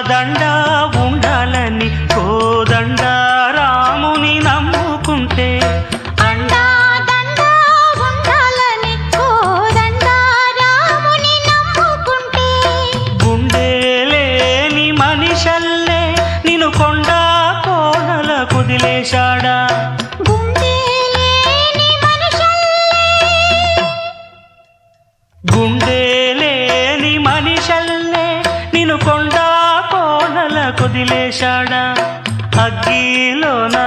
దండ ఉండాలని కోదండ రాముని నమ్ముకుంటే అండా దండ ఉండాలని కోదండ రాముని నమ్ముకుంటే గుండె లేని మనిషల్లే నిన్ను కొండ కోనల కుదిలేశాడా గుండె లేని మనిషల్లే నిన్ను కొండ కోనల కుదిలేశాడా అగ్గిలోనా